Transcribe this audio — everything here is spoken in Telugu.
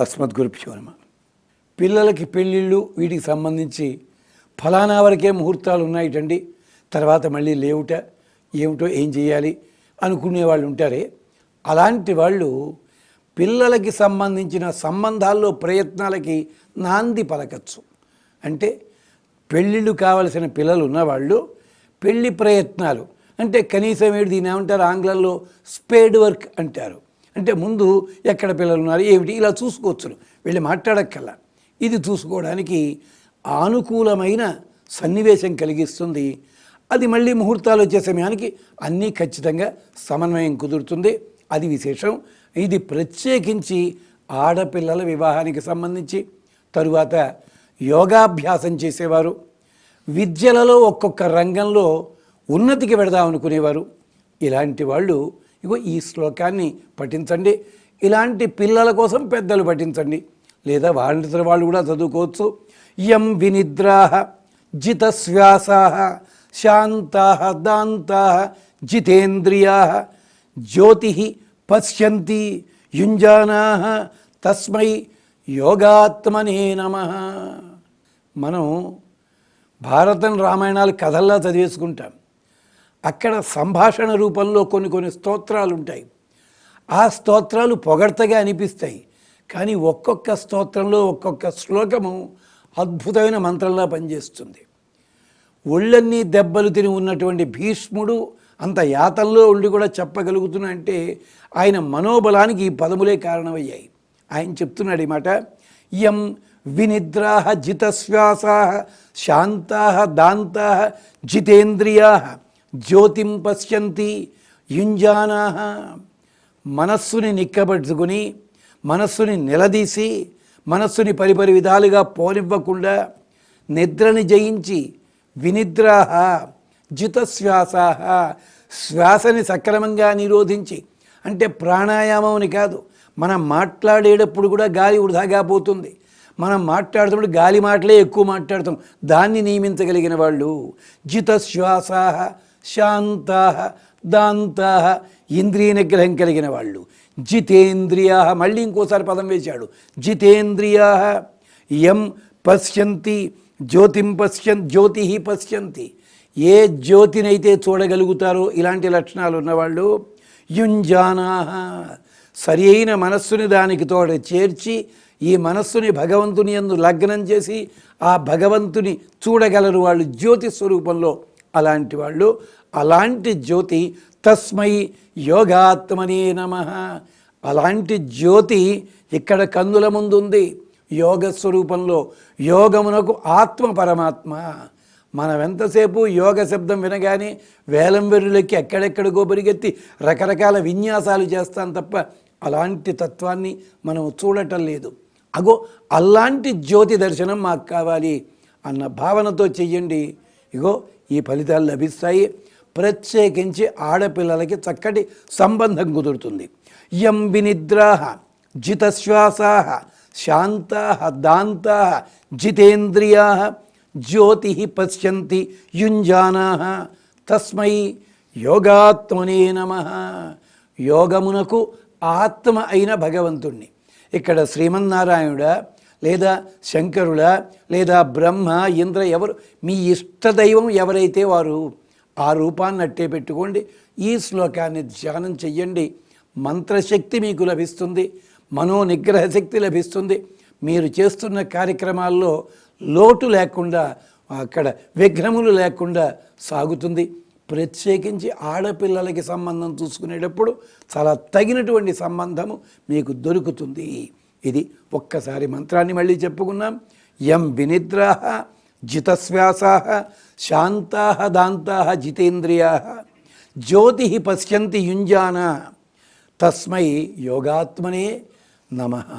అస్మద్గురుభ్యో నమః. పిల్లలకి పెళ్ళిళ్ళు వీటికి సంబంధించి ఫలానా వరకే ముహూర్తాలు ఉన్నాయిటండి, తర్వాత మళ్ళీ లేవుట, ఏమిటో ఏం చేయాలి అనుకునే వాళ్ళు ఉంటారే, అలాంటి వాళ్ళు పిల్లలకి సంబంధించిన సంబంధాల్లో ప్రయత్నాలకి నాంది పలకచ్చు. అంటే పెళ్ళిళ్ళు కావలసిన పిల్లలు ఉన్నవాళ్ళు పెళ్ళి ప్రయత్నాలు అంటే కనీసం దీన్ని ఏమంటారు, ఆంగ్లంలో స్పేడ్ వర్క్ అంటారు. అంటే ముందు ఎక్కడ పిల్లలు ఉన్నారు ఏమిటి ఇలా చూసుకోవచ్చు, వెళ్ళి మాట్లాడక్కల్లా. ఇది చూసుకోవడానికి అనుకూలమైన సన్నివేశం కలిగిస్తుంది. అది మళ్ళీ ముహూర్తాలు వచ్చే సమయానికి అన్నీ ఖచ్చితంగా సమన్వయం కుదురుతుంది. అది విశేషం. ఇది ప్రత్యేకించి ఆడపిల్లల వివాహానికి సంబంధించి. తరువాత యోగాభ్యాసం చేసేవారు, విద్యలలో ఒక్కొక్క రంగంలో ఉన్నతికి వెడదామనుకునేవారు, ఇలాంటి వాళ్ళు ఇగో ఈ శ్లోకాన్ని పఠించండి. ఇలాంటి పిల్లల కోసం పెద్దలు పఠించండి, లేదా వాళ్ళ వాళ్ళు కూడా చదువుకోవచ్చు. యం వినిద్రాః జితశ్వాసాః శాంతాః దాంతాః జితేంద్రియాః జ్యోతిః పశ్యంతి యుంజానాః తస్మై యోగాత్మనే నమః. మనం భారతం రామాయణాలు కథల్లా చదివేసుకుంటాం. అక్కడ సంభాషణ రూపంలో కొన్ని స్తోత్రాలు ఉంటాయి. ఆ స్తోత్రాలు పొగడ్తగా అనిపిస్తాయి, కానీ ఒక్కొక్క స్తోత్రంలో ఒక్కొక్క శ్లోకము అద్భుతమైన మంత్రంలా పనిచేస్తుంది. ఒళ్ళన్నీ దెబ్బలు తిని ఉన్నటువంటి భీష్ముడు అంత యాతనలో ఉండి కూడా చెప్పగలుగుతున్నా అంటే ఆయన మనోబలానికి ఈ పదములే కారణమయ్యాయి. ఆయన చెప్తున్నాడు ఈ మాట, యం వినిద్రాః జితశ్వాసాః శాంతాః దాంతాః జితేంద్రియాః జ్యోతిం పశ్యంతి యుంజానాః. మనస్సుని నిక్కబెట్టుకుని, మనస్సుని నిలదీసి, మనస్సుని పరిపరి విధాలుగా పోనివ్వకుండా నిద్రని జయించి, వినిద్రాః జితశ్వాసాః శ్వాసని సక్రమంగా నిరోధించి, అంటే ప్రాణాయామం కాదు, మనం మాట్లాడేటప్పుడు కూడా గాలి వృధాగా పోతుంది. మనం మాట్లాడుతున్నప్పుడు గాలి మాటలే ఎక్కువ మాట్లాడుతాం, దాన్ని నియమించగలిగిన వాళ్ళు. జితశ్వాసాః శాంతాః దాంతాః ఇంద్రియ నిగ్రహం కలిగిన వాళ్ళు. జితేంద్రియాః మళ్ళీ ఇంకోసారి పదం వేశాడు, జితేంద్రియాః యం పశ్యంతి జ్యోతిం జ్యోతిః పశ్యంతి. ఏ జ్యోతినైతే చూడగలుగుతారో ఇలాంటి లక్షణాలు ఉన్నవాళ్ళు. యుంజానాః సరి అయిన మనస్సుని దానికి తోడ చేర్చి, ఈ మనస్సుని భగవంతుని యందు లగ్నం చేసి ఆ భగవంతుని చూడగలరు వాళ్ళు జ్యోతి స్వరూపంలో. అలాంటి వాళ్ళు, అలాంటి జ్యోతి తస్మై యోగాత్మనే నమః. అలాంటి జ్యోతి ఇక్కడ కందుల ముందుంది యోగ స్వరూపంలో. యోగమునకు ఆత్మ పరమాత్మ. మనం ఎంతసేపు యోగ శబ్దం వినగానే వేలం వెర్రులెక్కి ఎక్కడెక్కడికో పరిగెత్తి రకరకాల విన్యాసాలు చేస్తాం తప్ప అలాంటి తత్వాన్ని మనం చూడటం లేదు. అగో అలాంటి జ్యోతి దర్శనం మాకు కావాలి అన్న భావనతో చెయ్యండి, ఇగో ఈ ఫలితాలు లభిస్తాయి. ప్రత్యేకించి ఆడపిల్లలకి చక్కటి సంబంధం కుదురుతుంది. యం వినిద్రాః జితశ్వాసాః శాంతాః దాంతాః జితేంద్రియాః జ్యోతిః పశ్యంతి యుంజానాః తస్మై యోగాత్మనే నమః. యోగమునకు ఆత్మ అయిన భగవంతుణ్ణి. ఇక్కడ శ్రీమన్నారాయణుడ లేదా శంకరుల లేదా బ్రహ్మ ఇంద్ర ఎవరు మీ ఇష్టదైవం ఎవరైతే వారు ఆ రూపాన్ని అట్టే పెట్టుకోండి. ఈ శ్లోకాన్ని ధ్యానం చెయ్యండి. మంత్రశక్తి మీకు లభిస్తుంది, మనోనిగ్రహ శక్తి లభిస్తుంది. మీరు చేస్తున్న కార్యక్రమాల్లో లోటు లేకుండా, అక్కడ విఘ్నములు లేకుండా సాగుతుంది. ప్రత్యేకించి ఆడపిల్లలకి సంబంధం చూసుకునేటప్పుడు చాలా తగినటువంటి సంబంధము మీకు దొరుకుతుంది. ఇది ఒక్కసారి మంత్రాన్ని మళ్ళీ చెప్పుకున్నాం. యం వినిద్రాః జితశ్వాసాః శాంతాః దాంతాః జితేంద్రియాః జ్యోతిః పశ్యంతి యుంజానాః తస్మై యోగాత్మనే నమః.